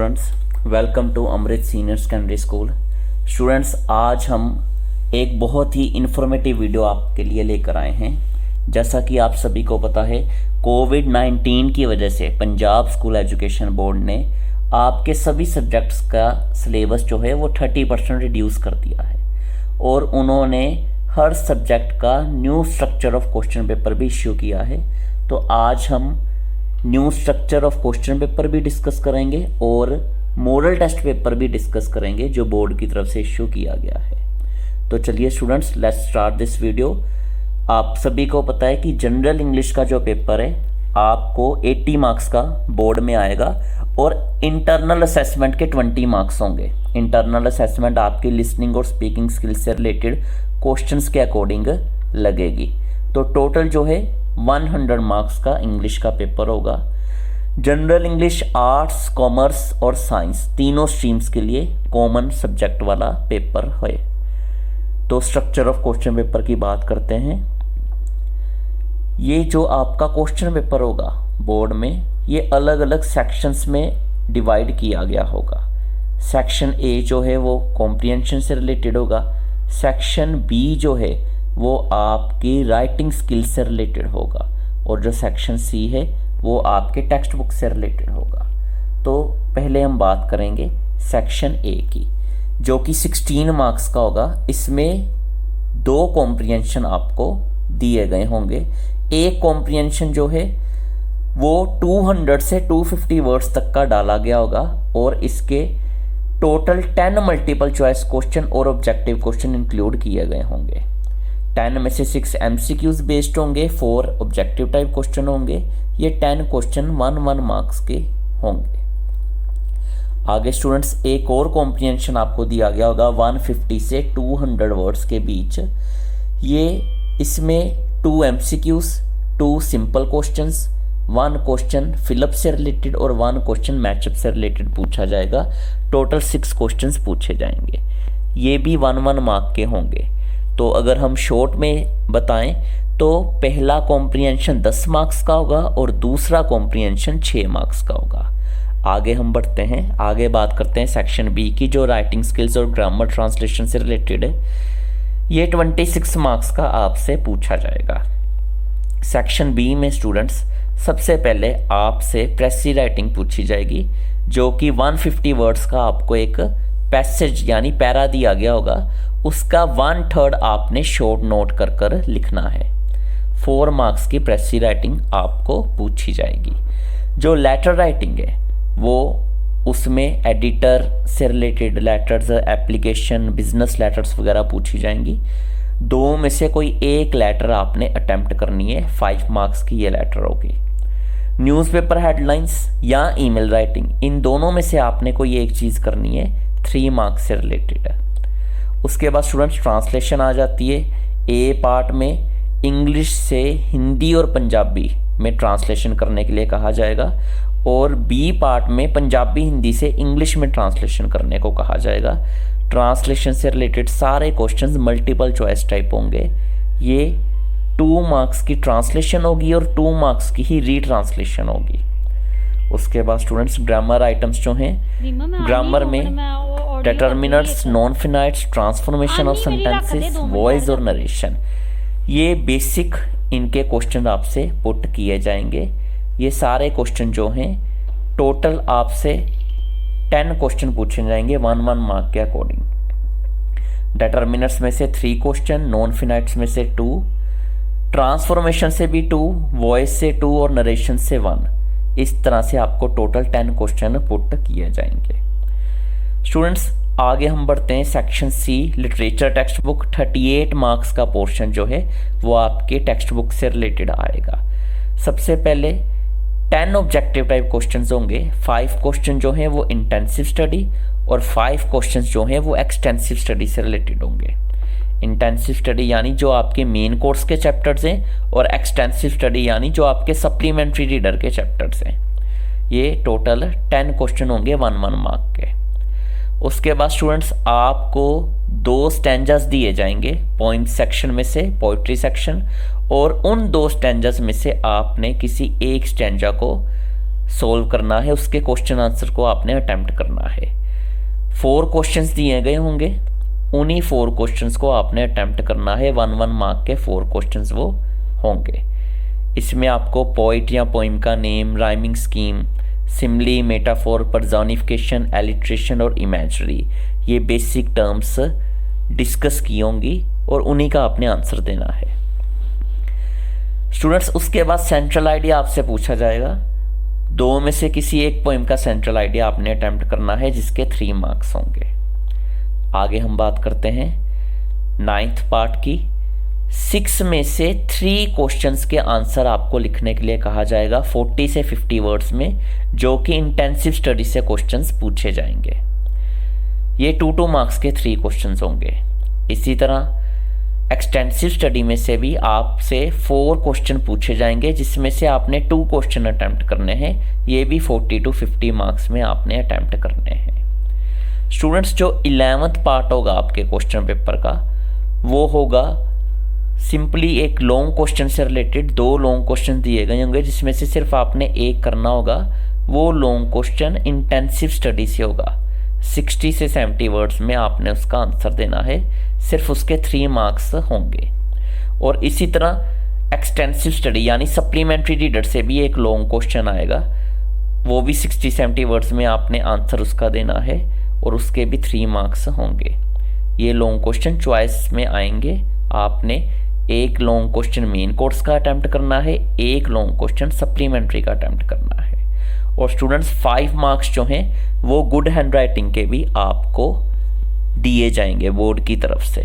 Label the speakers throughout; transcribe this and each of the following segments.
Speaker 1: Students, welcome to Amrit senior secondary school. Students, आज हम एक बहुत ही इन्फॉर्मेटिव वीडियो आपके लिए लेकर आए हैं। जैसा कि आप सभी को पता है, कोविड-19 की वजह से पंजाब स्कूल एजुकेशन बोर्ड ने आपके सभी सब्जेक्ट्स का सिलेबस जो है वो 30% रिड्यूस कर दिया है और उन्होंने हर सब्जेक्ट का new structure of question paper भी इश्यू किया है। तो आज हम new structure of question paper भी डिस्कस करेंगे और मॉडल टेस्ट पेपर भी डिस्कस करेंगे जो बोर्ड की तरफ से इश्यू किया गया है। तो चलिए students, let's start this video. आप सभी को पता है कि जनरल इंग्लिश का जो पेपर है आपको 80 मार्क्स का बोर्ड में आएगा और इंटरनल असेसमेंट के 20 मार्क्स होंगे। इंटरनल असेसमेंट आपकी लिसनिंग और स्पीकिंग स्किल से रिलेटेड क्वेश्चंस के अकॉर्डिंग लगेगी। तो टोटल जो है 100 मार्क्स का इंग्लिश का पेपर होगा। जनरल इंग्लिश आर्ट्स, कॉमर्स और साइंस तीनों स्ट्रीम्स के लिए कॉमन सब्जेक्ट वाला पेपर है। तो स्ट्रक्चर ऑफ क्वेश्चन पेपर की बात करते हैं। ये जो आपका क्वेश्चन पेपर होगा बोर्ड में, ये अलग अलग सेक्शंस में डिवाइड किया गया होगा। सेक्शन ए जो है वो कॉम्प्रिहेंशन से रिलेटेड होगा। सेक्शन बी जो है वो आपकी राइटिंग स्किल से रिलेटेड होगा और जो सेक्शन सी है वो आपके टेक्स्ट बुक से रिलेटेड होगा। तो पहले हम बात करेंगे सेक्शन ए की, जो कि 16 मार्क्स का होगा। इसमें 2 कॉम्प्रिहेंशन आपको दिए गए होंगे। एक कॉम्प्रिहेंशन जो है वो 200 से 250 वर्ड्स तक का डाला गया होगा और इसके टोटल 10 मल्टीपल चॉइस क्वेश्चन और ऑब्जेक्टिव क्वेश्चन इंक्लूड किए गए होंगे। 10 में से 6 MCQs बेस्ड होंगे, 4 ऑब्जेक्टिव टाइप क्वेश्चन होंगे। ये 10 क्वेश्चन 1 मार्क्स के होंगे। आगे स्टूडेंट्स, एक और कॉम्प्रिहेंशन आपको दिया गया होगा 150 से 200 वर्ड्स के बीच। ये इसमें 2 MCQs, 2 simple questions, 1 question fill up से रिलेटेड और 1 क्वेश्चन मैचअप से रिलेटेड पूछा जाएगा। टोटल 6 क्वेश्चंस पूछे जाएंगे। ये भी 1 मार्क के होंगे। तो अगर हम शॉर्ट में बताएं तो पहला कॉम्प्रिहेंशन 10 मार्क्स का होगा और दूसरा कॉम्प्रिहेंशन 6 मार्क्स का होगा। आगे हम बढ़ते हैं, आगे बात करते हैं सेक्शन बी की, जो राइटिंग स्किल्स और ग्रामर ट्रांसलेशन से रिलेटेड है। ये 26 मार्क्स का आपसे पूछा जाएगा। सेक्शन बी में स्टूडेंट्स सबसे पहले आपसे प्रेसी राइटिंग पूछी जाएगी, जो कि 150 वर्ड्स का आपको एक पैसेज यानी पैरा दिया गया होगा। उसका 1/3 आपने शॉर्ट नोट कर कर लिखना है। 4 मार्क्स की प्रेसी राइटिंग आपको पूछी जाएगी। जो लेटर राइटिंग है वो उसमें एडिटर से related letters, application, business letters वगैरह पूछी जाएंगी। 2 में से कोई एक लेटर आपने अटेम्प्ट करनी है। 5 मार्क्स की ये लेटर होगी। न्यूज़पेपर हेडलाइंस या ईमेल राइटिंग, इन दोनों में से आपने कोई एक चीज़ करनी है। 3 मार्क्स से रिलेटेड है। उसके बाद स्टूडेंट्स ट्रांसलेशन आ जाती है। ए पार्ट में इंग्लिश से हिंदी और पंजाबी में ट्रांसलेशन करने के लिए कहा जाएगा और बी पार्ट में पंजाबी हिंदी से इंग्लिश में ट्रांसलेशन करने को कहा जाएगा। ट्रांसलेशन से रिलेटेड सारे क्वेश्चंस मल्टीपल चॉइस टाइप होंगे। ये 2 मार्क्स की ट्रांसलेशन होगी और 2 मार्क्स की ही रीट्रांसलेशन होगी। उसके बाद स्टूडेंट्स ग्रामर आइटम्स जो हैं, ग्रामर में determiners, non finites, transformation of sentences, voice और नरेशन, ये बेसिक इनके क्वेश्चन आपसे पुट किए जाएंगे। ये सारे क्वेश्चन जो हैं टोटल आपसे 10 क्वेश्चन पूछे जाएंगे 1 मार्क के अकॉर्डिंग। डिटर्मिनर्स में से 3 क्वेश्चन, नॉन फिनाइट्स में से 2, ट्रांसफॉर्मेशन से भी 2, वॉइस से 2 और नरेशन से 1। इस तरह से आपको टोटल 10 क्वेश्चन पुट किए जाएंगे। स्टूडेंट्स आगे हम बढ़ते हैं section C, literature text book. 38 marks का पोर्शन जो है वो आपके टेक्स्ट बुक से रिलेटेड आएगा। सबसे पहले 10 ऑब्जेक्टिव टाइप क्वेश्चंस होंगे। 5 क्वेश्चन जो हैं वो इंटेंसिव स्टडी और 5 क्वेश्चंस जो हैं वो एक्सटेंसिव स्टडी से रिलेटेड होंगे। इंटेंसिव स्टडी यानी जो आपके मेन कोर्स के चैप्टर्स हैं और एक्सटेंसिव स्टडी यानी जो आपके सप्लीमेंट्री रीडर के चैप्टर्स हैं। ये टोटल 10 क्वेश्चन होंगे 1 मार्क के। उसके बाद स्टूडेंट्स आपको 2 स्टैंजास दिए जाएंगे पॉइंट सेक्शन में से, पोइट्री सेक्शन, और उन 2 स्टैंजास में से आपने किसी एक स्टैंजा को सोल्व करना है, उसके क्वेश्चन आंसर को आपने अटेम्प्ट करना है। 4 क्वेश्चंस दिए गए होंगे, उन्हीं 4 क्वेश्चंस को आपने अटेम्प्ट करना है। 1 मार्क के 4 क्वेश्चंस वो होंगे। इसमें आपको पोइट या पोइम का name, rhyming scheme, simile, metaphor, personification, alliteration और इमेजरी, ये बेसिक टर्म्स डिस्कस की होंगी और उन्हीं का आपने आंसर देना है। स्टूडेंट्स, उसके बाद सेंट्रल आइडिया आपसे पूछा जाएगा। 2 में से किसी एक पोइम का सेंट्रल आइडिया आपने अटेम्प्ट करना है, जिसके 3 मार्क्स होंगे। आगे हम बात करते हैं 9th पार्ट की। 6 में से 3 क्वेश्चंस के आंसर आपको लिखने के लिए कहा जाएगा 40 से 50 वर्ड्स में, जो कि इंटेंसिव स्टडी से क्वेश्चंस पूछे जाएंगे। ये 2 मार्क्स के 3 क्वेश्चंस होंगे। इसी तरह एक्सटेंसिव स्टडी में से भी आपसे 4 क्वेश्चन पूछे जाएंगे, जिसमें से आपने 2 क्वेश्चन अटेम्प्ट करने हैं। ये भी 40 to 50 मार्क्स में आपने अटेम्प्ट करने हैं। स्टूडेंट्स, जो 11th पार्ट होगा आपके क्वेश्चन पेपर का, वो होगा सिंपली एक लॉन्ग क्वेश्चन से रिलेटेड। 2 लॉन्ग क्वेश्चन दिए गए होंगे, जिसमें से सिर्फ आपने एक करना होगा। वो लॉन्ग क्वेश्चन इंटेंसिव स्टडी से होगा। 60 से 70 वर्ड्स में आपने उसका आंसर देना है, सिर्फ उसके 3 मार्क्स होंगे। और इसी तरह एक्सटेंसिव स्टडी यानी सप्लीमेंट्री रीडर से भी एक लॉन्ग क्वेश्चन आएगा, वो भी 60-70 वर्ड्स में आपने आंसर उसका देना है और उसके भी 3 मार्क्स होंगे। ये लॉन्ग क्वेश्चन चॉइस में आएंगे। आपने एक लॉन्ग क्वेश्चन मेन कोर्स का अटेम्प्ट करना है, एक लॉन्ग क्वेश्चन सप्लीमेंट्री का अटेम्प्ट करना है। और स्टूडेंट्स, 5 मार्क्स जो हैं वो गुड हैंड राइटिंग के भी आपको दिए जाएंगे बोर्ड की तरफ से।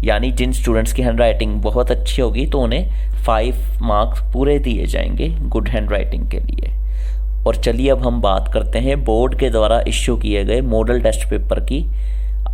Speaker 1: यानी जिन स्टूडेंट्स की हैंड राइटिंग बहुत अच्छी होगी तो उन्हें 5 मार्क्स पूरे दिए जाएंगे गुड हैंड राइटिंग के लिए। और चलिए अब हम बात करते हैं बोर्ड के द्वारा इश्यू किए गए मॉडल टेस्ट पेपर की।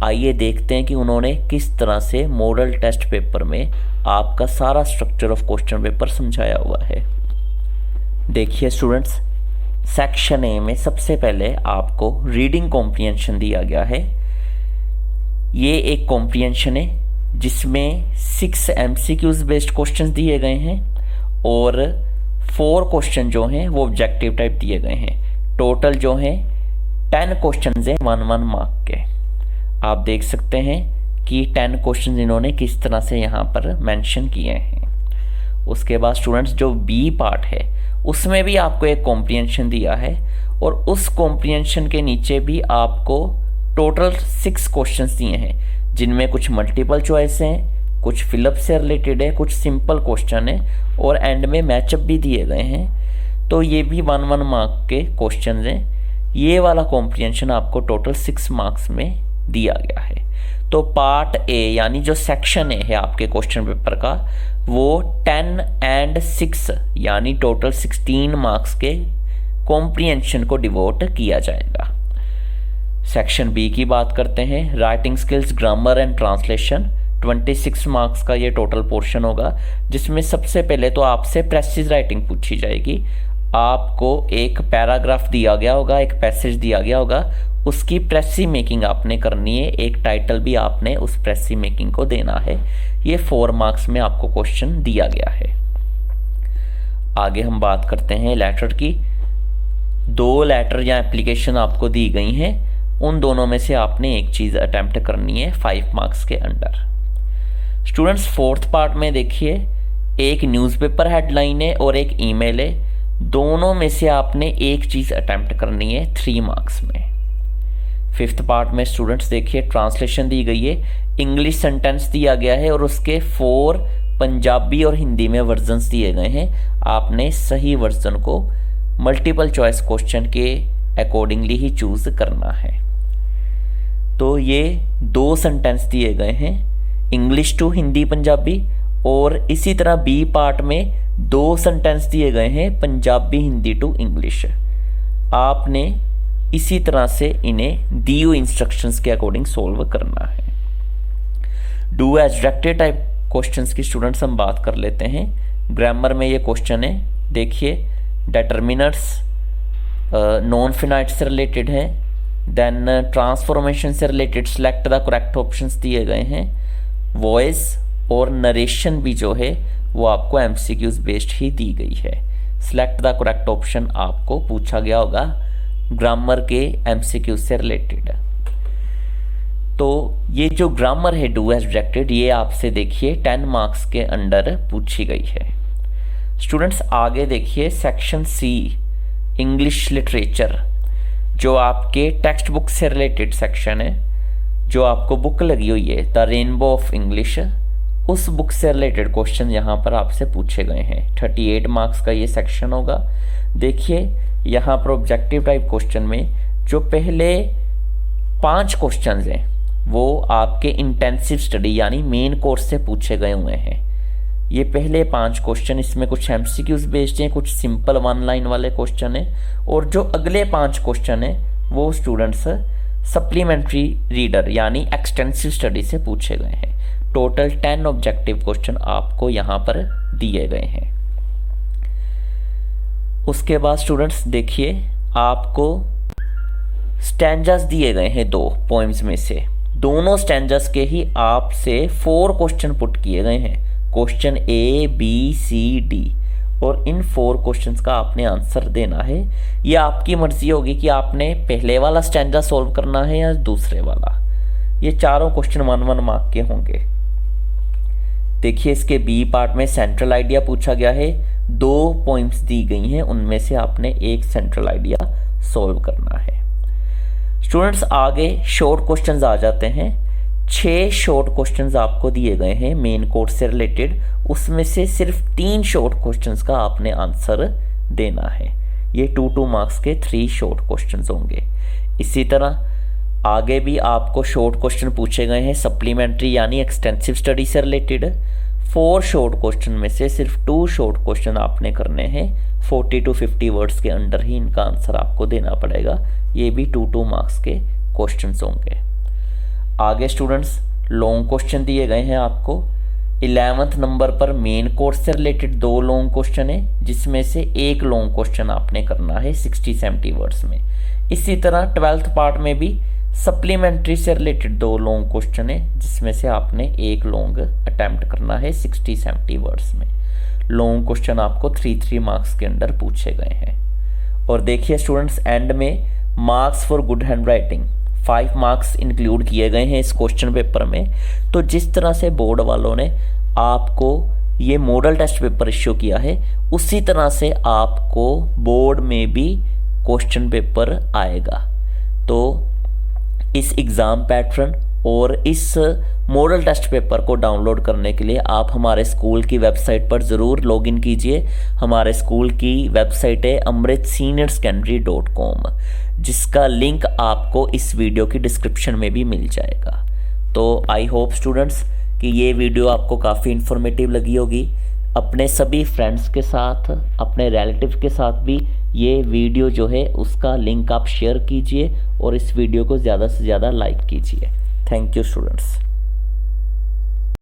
Speaker 1: आइए देखते हैं कि उन्होंने किस तरह से मॉडल टेस्ट पेपर में आपका सारा स्ट्रक्चर ऑफ क्वेश्चन पेपर समझाया हुआ है। देखिए स्टूडेंट्स, सेक्शन ए में सबसे पहले आपको रीडिंग कॉम्प्रिहेंशन दिया गया है। ये एक कॉम्प्रिहेंशन है जिसमें 6 MCQs बेस्ड क्वेश्चंस दिए गए हैं और 4 क्वेश्चन जो हैं वो ऑब्जेक्टिव टाइप दिए गए हैं। टोटल जो हैं 10 क्वेश्चंस हैं 1 मार्क के। आप देख सकते हैं कि 10 क्वेश्चंस इन्होंने किस तरह से यहाँ पर मेंशन किए हैं। उसके बाद स्टूडेंट्स, जो बी पार्ट है उसमें भी आपको एक कॉम्प्रिहेंशन दिया है और उस कॉम्प्रिहेंशन के नीचे भी आपको टोटल 6 क्वेश्चंस दिए हैं, जिनमें कुछ मल्टीपल चॉइस हैं, कुछ फिलअप से रिलेटेड है, कुछ सिंपल क्वेश्चन है और एंड में मैचअप भी दिए गए हैं। तो ये भी 1 मार्क के क्वेश्चन हैं। ये वाला कॉम्प्रिहेंशन आपको टोटल 6 मार्क्स में दिया गया है। तो पार्ट ए यानी जो सेक्शन ए है आपके क्वेश्चन पेपर का, वो 10 and 6 यानी टोटल 16 मार्क्स के कॉम्प्रिहेंशन को डिवोट किया जाएगा। सेक्शन बी की बात करते हैं, writing skills, grammar and translation. 26 marks का ये टोटल पोर्शन होगा, जिसमें सबसे पहले तो आपसे प्रेसिज राइटिंग पूछी जाएगी। आपको एक पैराग्राफ दिया गया होगा, एक पैसेज दिया गया होगा, उसकी प्रेसी मेकिंग आपने करनी है। एक टाइटल भी आपने उस प्रेसी मेकिंग को देना है। ये 4 मार्क्स में आपको क्वेश्चन दिया गया है। आगे हम बात करते हैं लेटर की। 2 लेटर या एप्लीकेशन आपको दी गई हैं, उन दोनों में से आपने एक चीज़ अटेम्प्ट करनी है 5 मार्क्स के अंडर। स्टूडेंट्स, 4th पार्ट में देखिए, एक न्यूज़पेपर हेडलाइन है और एक ईमेल है। दोनों में से आपने एक चीज़ अटेम्प्ट करनी है 3 मार्क्स में। 5th पार्ट में स्टूडेंट्स देखिए, ट्रांसलेशन दी गई है, इंग्लिश सेंटेंस दिया गया है और उसके 4 पंजाबी और हिंदी में वर्जन्स दिए गए हैं। आपने सही वर्जन को मल्टीपल चॉइस क्वेश्चन के अकॉर्डिंगली ही चूज करना है। तो ये 2 सेंटेंस दिए गए हैं, इंग्लिश टू हिंदी पंजाबी, और इसी तरह बी पार्ट में 2 सेंटेंस दिए गए हैं पंजाबी हिंदी टू इंग्लिश। आपने इसी तरह से इन्हें दी हुई इंस्ट्रक्शंस के अकॉर्डिंग सोल्व करना है। Do as directed type questions की स्टूडेंट्स हम बात कर लेते हैं। ग्रामर में ये क्वेश्चन है, देखिए डेटर्मिनर्स नॉन फिनाइट से रिलेटेड है, देन ट्रांसफॉर्मेशन से related select the correct options दिए गए हैं। वॉइस और नरेशन भी जो है वो आपको MCQs बेस्ड ही दी गई है। सिलेक्ट द करेक्ट ऑप्शन आपको पूछा गया होगा ग्रामर के एमसीक्यू से रिलेटेड। तो ये जो ग्रामर है डू एज डायरेक्टेड, ये आपसे देखिए 10 मार्क्स के अंडर पूछी गई है। स्टूडेंट्स आगे देखिए सेक्शन सी इंग्लिश लिटरेचर, जो आपके टेक्स्ट बुक से रिलेटेड सेक्शन है, जो आपको बुक लगी हुई है द रेनबो ऑफ इंग्लिश, उस बुक से रिलेटेड क्वेश्चन यहाँ पर आपसे पूछे गए हैं। 38 मार्क्स का ये सेक्शन होगा। देखिए यहाँ पर ऑब्जेक्टिव टाइप क्वेश्चन में जो पहले 5 क्वेश्चन हैं वो आपके इंटेंसिव स्टडी यानी मेन कोर्स से पूछे गए हुए हैं। ये पहले 5 क्वेश्चन, इसमें कुछ एमसीक्यूज बेस्ड हैं, कुछ सिंपल 1 लाइन वाले क्वेश्चन हैं, और जो अगले 5 क्वेश्चन हैं वो स्टूडेंट्स सप्लीमेंट्री रीडर यानी एक्सटेंसिव स्टडी से पूछे गए हैं। टोटल 10 ऑब्जेक्टिव क्वेश्चन आपको यहाँ पर दिए गए हैं। उसके बाद स्टूडेंट्स देखिए आपको स्टैंजास दिए गए हैं 2 पोएम्स में से। दोनों स्टैंजास के ही आपसे 4 क्वेश्चन पुट किए गए हैं, question A, B, C, D, और इन 4 क्वेश्चंस का आपने आंसर देना है। ये आपकी मर्जी होगी कि आपने पहले वाला स्टैंजा सॉल्व करना है या दूसरे वाला। ये चारों क्वेश्चन 1-1 मार्क के होंगे। देखिए इसके बी पार्ट में सेंट्रल आइडिया पूछा गया है, 2 पॉइंट्स दी गई हैं, उनमें से आपने एक सेंट्रल आइडिया सॉल्व करना है। स्टूडेंट्स आगे शॉर्ट क्वेश्चंस आ जाते हैं। 6 शॉर्ट क्वेश्चंस आपको दिए गए हैं मेन कोर्स से रिलेटेड, उसमें से सिर्फ 3 शॉर्ट क्वेश्चंस का आपने आंसर देना है। ये 2-2 मार्क्स के 3 शॉर्ट क्वेश्चंस होंगे। इसी तरह आगे भी आपको शॉर्ट क्वेश्चन पूछे गए हैं सप्लीमेंट्री यानी एक्सटेंसिव स्टडी से रिलेटेड। 4 शॉर्ट क्वेश्चन में से सिर्फ 2 शॉर्ट क्वेश्चन आपने करने हैं। 40 to 50 वर्ड्स के अंडर ही इनका आंसर आपको देना पड़ेगा। ये भी 2-2 मार्क्स के क्वेश्चंस होंगे। आगे स्टूडेंट्स लॉन्ग क्वेश्चन दिए गए हैं आपको। 11th नंबर पर मेन कोर्स से रिलेटेड 2 लॉन्ग क्वेश्चन है, जिसमें से एक लॉन्ग क्वेश्चन आपने करना है 60-70 वर्ड्स में। इसी तरह 12th पार्ट में भी सप्लीमेंट्री से रिलेटेड 2 लॉन्ग क्वेश्चन है, जिसमें से आपने एक लॉन्ग अटेम्प्ट करना है 60-70 वर्ड्स में। लॉन्ग क्वेश्चन आपको 3-3 मार्क्स के अंडर पूछे गए हैं। और देखिए स्टूडेंट्स एंड में marks for good hand writing 5 marks include किए गए हैं इस क्वेश्चन पेपर में। तो जिस तरह से बोर्ड वालों ने आपको ये मॉडल टेस्ट पेपर इश्यू किया है, उसी तरह से आपको बोर्ड में भी क्वेश्चन पेपर आएगा। तो इस एग्ज़ाम पैटर्न और इस मॉडल टेस्ट पेपर को डाउनलोड करने के लिए आप हमारे स्कूल की वेबसाइट पर ज़रूर लॉगिन कीजिए। हमारे स्कूल की वेबसाइट है amritseniorsekandary.com, जिसका लिंक आपको इस वीडियो की डिस्क्रिप्शन में भी मिल जाएगा। तो आई होप स्टूडेंट्स कि ये वीडियो आपको काफ़ी इन्फॉर्मेटिव लगी होगी। अपने सभी फ्रेंड्स के साथ, अपने रिलेटिव के साथ भी ये वीडियो जो है उसका लिंक आप शेयर कीजिए और इस वीडियो को ज़्यादा से ज़्यादा लाइक कीजिए। Thank you students.